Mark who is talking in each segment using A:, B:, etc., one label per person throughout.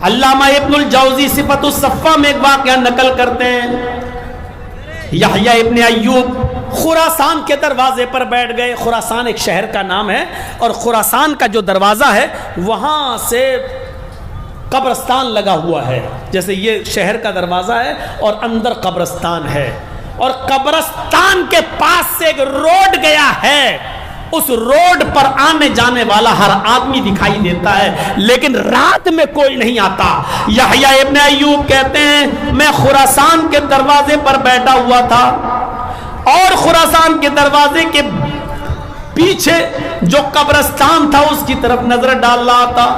A: علامہ ابن الجوزی صفت الصفہ میں ایک واقعہ نقل کرتے ہیں، یحییٰ ابن ایوب خراسان کے دروازے پر بیٹھ گئے. خراسان ایک شہر کا نام ہے، اور خراسان کا جو دروازہ ہے وہاں سے قبرستان لگا ہوا ہے. جیسے یہ شہر کا دروازہ ہے اور اندر قبرستان ہے، اور قبرستان کے پاس سے ایک روڈ گیا ہے. اس روڈ پر آنے جانے والا ہر آدمی دکھائی دیتا ہے، لیکن رات میں کوئی نہیں آتا. یحییٰ ابن ایوب کہتے ہیں میں خراسان کے دروازے پر بیٹھا ہوا تھا، اور خراسان کے دروازے کے پیچھے جو قبرستان تھا اس کی طرف نظر ڈال رہا تھا.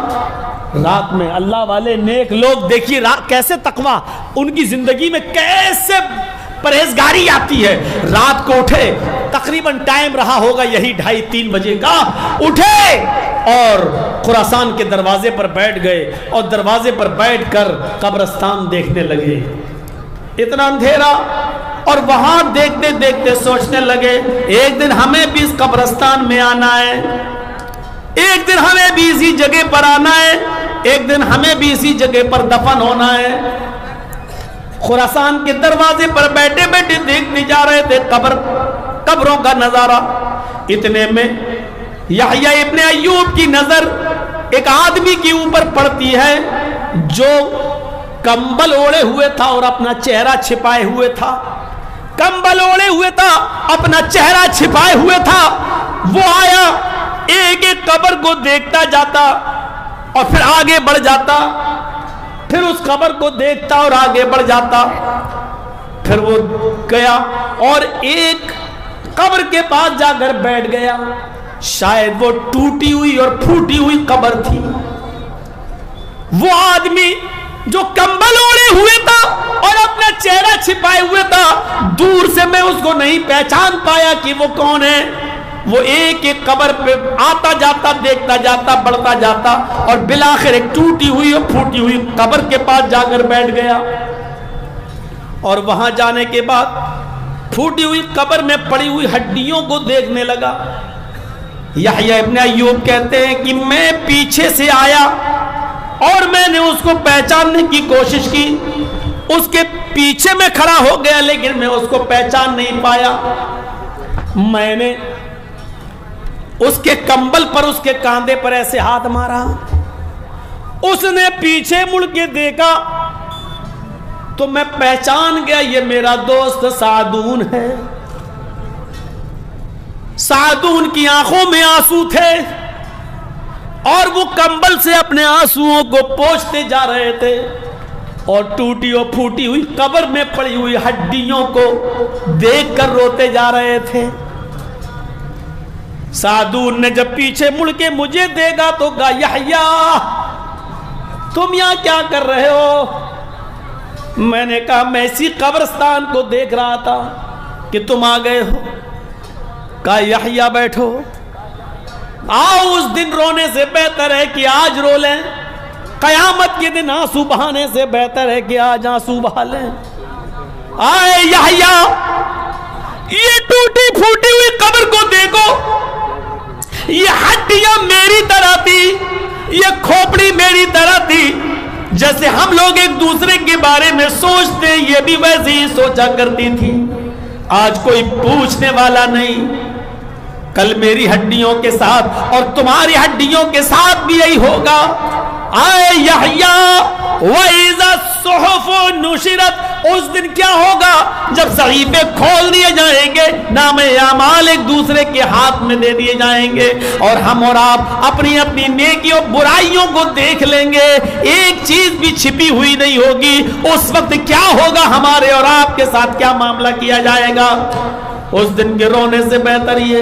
A: رات میں اللہ والے نیک لوگ دیکھیے کیسے تقویٰ، ان کی زندگی میں کیسے پرہیزگاری آتی ہے. رات کو اٹھے، تقریباً ٹائم رہا ہوگا یہی 2:30-3 بجے کا، اٹھے اور خراسان کے دروازے پر بیٹھ گئے، اور دروازے پر بیٹھ کر قبرستان دیکھنے لگے. اتنا اندھیرا، اور وہاں دیکھتے دیکھتے سوچنے لگے ایک دن ہمیں بھی اس قبرستان میں آنا ہے، ایک دن ہمیں بھی اسی جگہ پر آنا ہے، ایک دن ہمیں بھی اسی جگہ پر دفن ہونا ہے. خراسان کے دروازے پر بیٹھے بیٹھے دیکھتے جا رہے تھے قبروں کا نظارہ. اتنے میں یحییٰ ابن ایوب کی نظر ایک آدمی کے اوپر پڑتی ہے جو کمبل اوڑے ہوئے تھا اور اپنا چہرہ چھپائے ہوئے تھا. کمبل اوڑے ہوئے تھا، اپنا چہرہ چھپائے ہوئے تھا. وہ آیا، ایک ایک قبر کو دیکھتا جاتا اور پھر آگے بڑھ جاتا، پھر اس قبر کو دیکھتا اور آگے بڑھ جاتا. پھر وہ گیا اور ایک قبر کے پاس جا کر بیٹھ گیا. شاید وہ ٹوٹی ہوئی اور پھوٹی ہوئی قبر تھی. وہ آدمی جو کمبل اوڑے ہوئے تھا اور اپنا چہرہ چھپائے ہوئے تھا، دور سے میں اس کو نہیں پہچان پایا کہ وہ کون ہے. وہ ایک ایک قبر پہ آتا جاتا، دیکھتا جاتا، بڑھتا جاتا، اور بالآخر ایک ٹوٹی ہوئی اور پھوٹی ہوئی قبر کے پاس جا کر بیٹھ گیا. اور وہاں جانے کے بعد پھوٹی ہوئی قبر میں پڑی ہوئی ہڈیوں کو دیکھنے لگا. یحییٰ ابن ایوب کہتے ہیں کہ میں پیچھے سے آیا اور میں نے اس کو پہچاننے کی کوشش کی. اس کے پیچھے میں کھڑا ہو گیا لیکن میں اس کو پہچان نہیں پایا. میں نے اس کے کمبل پر، اس کے کاندھے پر ایسے ہاتھ مارا. اس نے پیچھے مڑ کے دیکھا تو میں پہچان گیا یہ میرا دوست سعدون ہے. سعدون کی آنکھوں میں آنسو تھے اور وہ کمبل سے اپنے آنسوؤں کو پوچھتے جا رہے تھے، اور ٹوٹی اور پھوٹی ہوئی قبر میں پڑی ہوئی ہڈیوں کو دیکھ کر روتے جا رہے تھے. سعدون نے جب پیچھے مڑ کے مجھے دیکھا تو کہا یحییٰ تم یہاں کیا کر رہے ہو؟ میں نے کہا میں اسی قبرستان کو دیکھ رہا تھا کہ تم آ گئے ہو. کہا یحییٰ بیٹھو، آؤ اس دن رونے سے بہتر ہے کہ آج رو لیں. قیامت کے دن آنسو بہانے سے بہتر ہے کہ آج آنسو بہا لیں. آئے یحییٰ، یہ ٹوٹی پھوٹی ہوئی قبر کو دیکھو، یہ ہڈیاں میری طرح تھی، یہ کھوپڑی میری طرح تھی. جیسے ہم لوگ ایک دوسرے کے بارے میں سوچتے یہ بھی ویسے ہی سوچا کرتی تھی. آج کوئی پوچھنے والا نہیں. کل میری ہڈیوں کے ساتھ اور تمہاری ہڈیوں کے ساتھ بھی یہی ہوگا. آئے یحییٰ وَإِذَا الصُّحُفُ نُشِرَتْ، اس دن کیا ہوگا جب صحیفے کھول دیے جائیں گے، نام اعمال ایک دوسرے کے ہاتھ میں دے دیے جائیں گے، اور ہم اور آپ اپنی اپنی نیکیوں برائیوں کو دیکھ لیں گے. ایک چیز بھی چھپی ہوئی نہیں ہوگی. اس وقت کیا ہوگا، ہمارے اور آپ کے ساتھ کیا معاملہ کیا جائے گا. اس دن کے رونے سے بہتر یہ.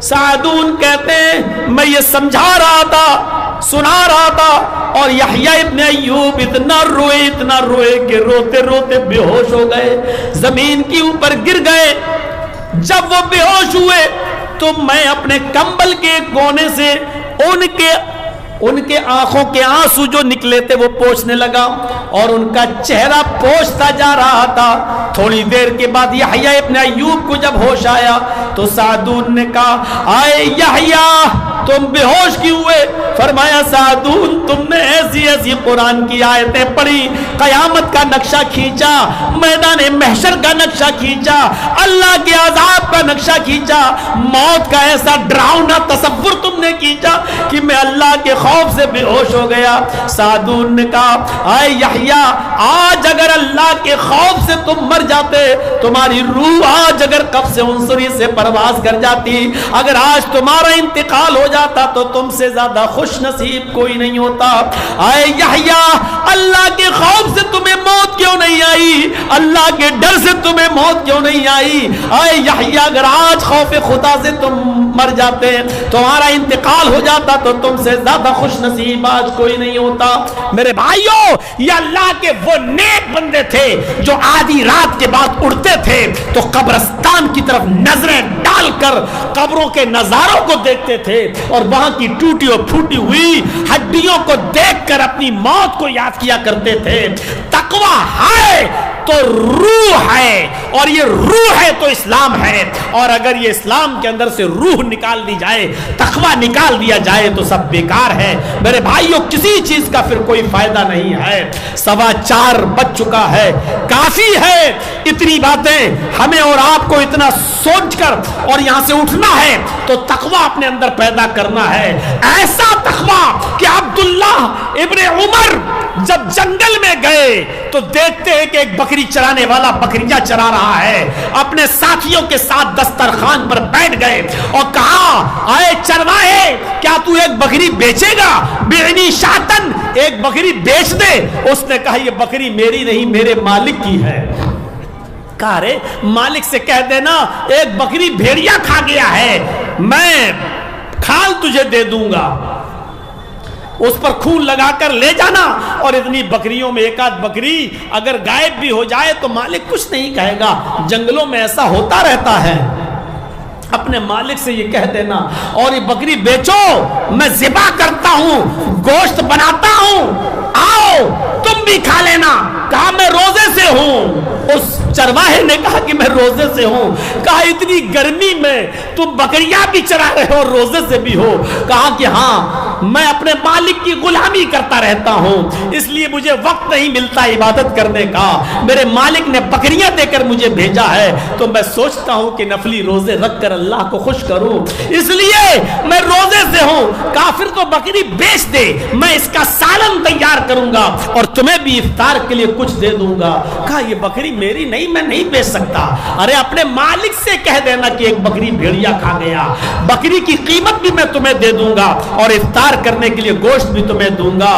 A: سعدون کہتے ہیں میں یہ سمجھا رہا تھا، سنا رہا تھا، اور یحییٰ ابن ایوب اتنا روئے کہ روتے روتے بے ہوش ہو گئے، زمین کے اوپر گر گئے. جب وہ بے ہوش ہوئے تو میں اپنے کمبل کے کونے سے ان کے آنکھوں کے آنسو جو نکلے تھے وہ پوچھنے لگا، اور ان کا چہرہ پوچھتا جا رہا تھا. تھوڑی دیر کے بعد یحییٰ ابن ایوب کو جب ہوش آیا تو سعدون نے کہا آئے یحییٰ تم بے ہوش کیوں ہوئے؟ فرمایا سعدون تم نے ایسی ایسی قرآن کی آیتیں پڑھی، قیامت کا نقشہ کھینچا، میدان محشر کا نقشہ کھینچا، اللہ کے عذاب کا نقشہ کھینچا، موت کا ایسا ڈراؤنا تصور تم نے کھینچا کہ میں اللہ کے خوف سے بے ہوش ہو گیا۔ سعدون نے کہا اے یحییٰ، آج اگر اللہ کے خوف سے تم مر جاتے، تمہاری روح آج اگر قبض عنصری سے پرواز کر جاتی، اگر آج تمہارا انتقال ہو جاتا تو تم سے زیادہ خوش نصیب کوئی نہیں ہوتا۔ اے یحییٰ، اللہ کے خوف سے تمہیں موت کیوں نہیں آئی؟ اللہ کے ڈر سے تمہیں موت کیوں نہیں آئی؟ اے یحییٰ، اگر آج خوف خدا سے تم مر جاتے، تمہارا انتقال ہو جاتا تو تم سے زیادہ خوش نصیب آج کوئی نہیں ہوتا۔ میرے بھائیوں، یہ اللہ کے وہ نیک بندے تھے جو آدھی رات کے بعد اڑتے تھے تو قبرستان کی طرف نظریں ڈال کر قبروں کے نظاروں کو دیکھتے تھے اور وہاں کی ٹوٹی اور پھوٹی ہوئی ہڈیوں کو دیکھ کر اپنی موت کو یاد کیا کرتے تھے۔ تقویٰ ہے تو روح ہے، اور یہ روح ہے تو اسلام ہے، اور اگر یہ اسلام کے اندر سے روح نکال دی جائے، تقویٰ نکال دیا جائے تو سب بیکار ہے۔ میرے بھائیوں، کسی چیز کا پھر کوئی فائدہ نہیں ہے۔ 4:15 بج چکا ہے، کافی ہے اتنی باتیں ہمیں اور آپ کو اتنا سوچ کر اور یہاں سے اٹھنا ہے تو تقویٰ اپنے اندر پیدا کرنا ہے، ایسا تقویٰ کہ عبداللہ ابن عمر جب جنگل میں گئے تو دیکھتے ہیں کہ ایک بکری چرانے والا بکریاں چرا رہا ہے، اپنے ساتھیوں کے ساتھ دسترخوان پر بیٹھ گئے اور کہا اے چرواہے، کیا تو ایک بکری بیچے گا؟ بعنی شاتن، ایک بکری بیچ دے۔ اس نے کہا یہ بکری میری نہیں، میرے مالک کی ہے۔ کہا رے مالک سے کہہ دینا ایک بکری بھیڑیا کھا گیا ہے، میں کھال تجھے دے دوں گا، اس پر خون لگا کر لے جانا، اور اتنی بکریوں میں ایک آدھ بکری اگر غائب بھی ہو جائے تو مالک کچھ نہیں کہے گا، جنگلوں میں ایسا ہوتا رہتا ہے۔ اپنے مالک سے یہ کہہ دینا اور یہ بکری بیچو، میں ذبح کرتا ہوں، گوشت بناتا ہوں، آؤ تم بھی کھا لینا۔ کہا میں روزے سے ہوں۔ اس چرواہے نے کہا کہ میں روزے سے ہوں۔ کہا اتنی گرمی میں تم بکریاں بھی چرا رہے ہو، روزے سے بھی ہو؟ کہا کہ ہاں، میں اپنے مالک کی غلامی کرتا رہتا ہوں، اس لیے مجھے وقت نہیں ملتا عبادت کرنے کا، میرے مالک نے بکریاں دے کر مجھے بھیجا ہے تو میں سوچتا ہوں کہ نفلی روزے رکھ کر اللہ کو خوش کروں، اس لیے میں روزے سے ہوں۔ کافر تو بکری بیچ دے، میں اس کا سالن تیار کروں گا اور تمہیں بھی افطار کے لیے کچھ دے دوں گا۔ کہا یہ بکری میری نہیں، میں نہیں بیچ سکتا۔ ارے اپنے مالک سے کہہ دینا کہ ایک بکری بھیڑیا کھا گیا، بکری کی قیمت بھی میں تمہیں دے دوں گا اور افطار کرنے کے لیے گوشت بھی تمہیں دوں گا۔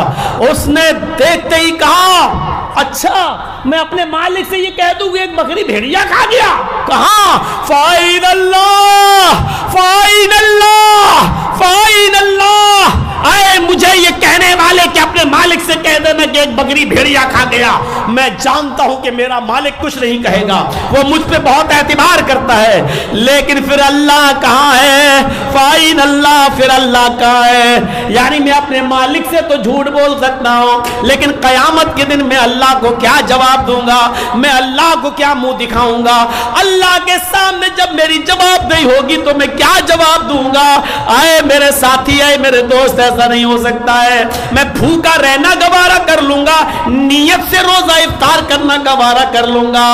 A: اس نے دیکھتے ہی کہا اچھا میں اپنے مالک سے یہ کہہ دوں کہ ایک بکری بھیڑیا کھا گیا؟ کہاں فائن اللہ فائن اللہ فائن اللہ، اے مجھے یہ کہنے والے کہ اپنے مالک سے کہہ دینا کہ ایک بکری بھیڑیا کھا گیا، میں جانتا ہوں کہ میرا مالک کچھ نہیں کہے گا، وہ مجھ پہ بہت اعتبار کرتا ہے، لیکن پھر اللہ کہاں ہے؟ فائن اللہ، پھر اللہ کہاں ہے؟ یعنی میں اپنے مالک سے تو جھوٹ بول سکتا ہوں، لیکن قیامت کے دن میں اللہ کو کیا جواب دوں گا؟ میں اللہ کو کیا منہ دکھاؤں گا؟ اللہ کے سامنے جب میری جواب نہیں ہوگی تو میں کیا جواب دوں گا؟ اے میرے ساتھی، اے میرے دوست، ایسا نہیں ہو سکتا ہے۔ میں بھوکا رہنا گوارا کر لوں گا، نیت سے روزہ افطار کرنا گوارا کر لوں گا،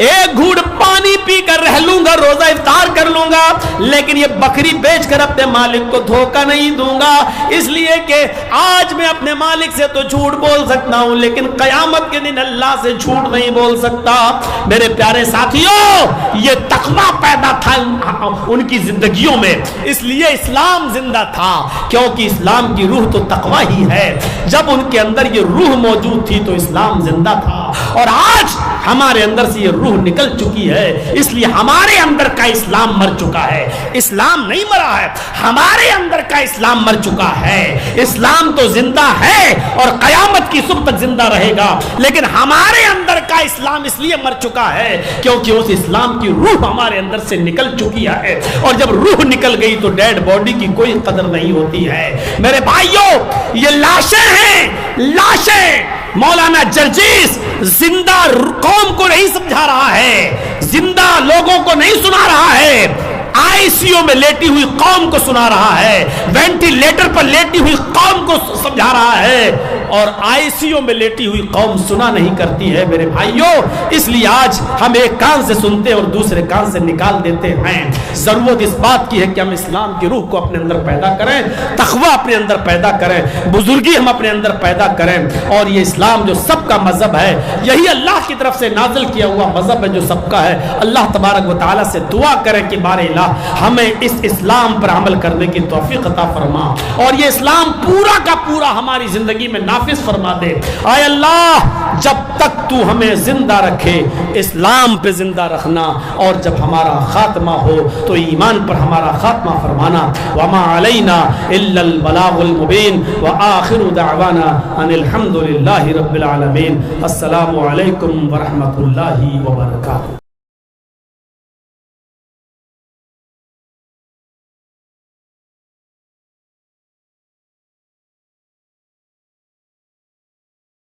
A: ایک گھوٹ پانی پی کر رہ لوں گا، روزہ افطار کر لوں گا، لیکن یہ بکری بیچ کر اپنے مالک کو دھوکہ نہیں دوں گا، اس لیے کہ آج میں اپنے مالک سے تو جھوٹ بول سکتا ہوں لیکن قیامت کے دن اللہ سے جھوٹ نہیں بول سکتا۔ میرے پیارے ساتھیوں، یہ تقویٰ پیدا تھا ان کی زندگیوں میں، اس لیے اسلام زندہ تھا، کیونکہ اسلام کی روح تو تقویٰ ہی ہے۔ جب ان کے اندر یہ روح موجود تھی تو اسلام زندہ تھا، اور آج ہمارے اندر سے یہ روح نکل چکی ہے، اس لیے ہمارے اندر کا اسلام مر چکا ہے۔ اسلام نہیں مرا ہے، ہمارے اندر کا اسلام مر چکا ہے۔ اسلام تو زندہ ہے اور قیامت کی صبح تک زندہ رہے گا، لیکن ہمارے اندر کا اسلام اس لیے مر چکا ہے کیونکہ اس اسلام کی روح ہمارے اندر سے نکل چکی ہے، اور جب روح نکل گئی تو ڈیڈ باڈی کی کوئی قدر نہیں ہوتی ہے۔ میرے بھائیوں، یہ لاشیں ہیں، لاشیں۔ مولانا جرجیس زندہ قوم کو نہیں سمجھا رہا ہے، زندہ لوگوں کو نہیں سنا رہا ہے، ICU میں لیٹی ہوئی قوم کو سنا رہا ہے, وینٹیلیٹر پر لیٹی ہوئی قوم کو سمجھا رہا ہے, اور ICU میں لیٹی ہوئی قوم سنا نہیں کرتی ہے میرے بھائیوں. اس لیے آج ہم ایک کان سے سنتے اور دوسرے کان سے نکال دیتے ہیں. ضرورت اس بات کی ہے کہ ہم اسلام کی روح کو اپنے اندر پیدا کریں, تقوی اپنے اندر پیدا کریں, بزرگی ہم اپنے اندر پیدا کریں. اور یہ اسلام جو سب کا مذہب ہے, یہی اللہ کی طرف سے نازل کیا ہوا مذہب ہے جو سب کا ہے. اللہ تبارک و تعالیٰ سے دعا کریں کہ بار الہ ہمیں اس اسلام پر عمل کرنے کی توفیق عطا فرما, اور یہ اسلام پورا کا پورا ہماری زندگی میں نافذ فرما دے. اے اللہ, جب تک تو ہمیں زندہ رکھے اسلام پہ زندہ رکھنا, اور جب ہمارا خاتمہ ہو تو ایمان پر ہمارا خاتمہ فرمانا. وما علینا الا البلاغ المبین, وآخر دعوانا ان الحمد للہ رب العالمین. السلام علیکم ورحمۃ اللہ وبرکاتہ.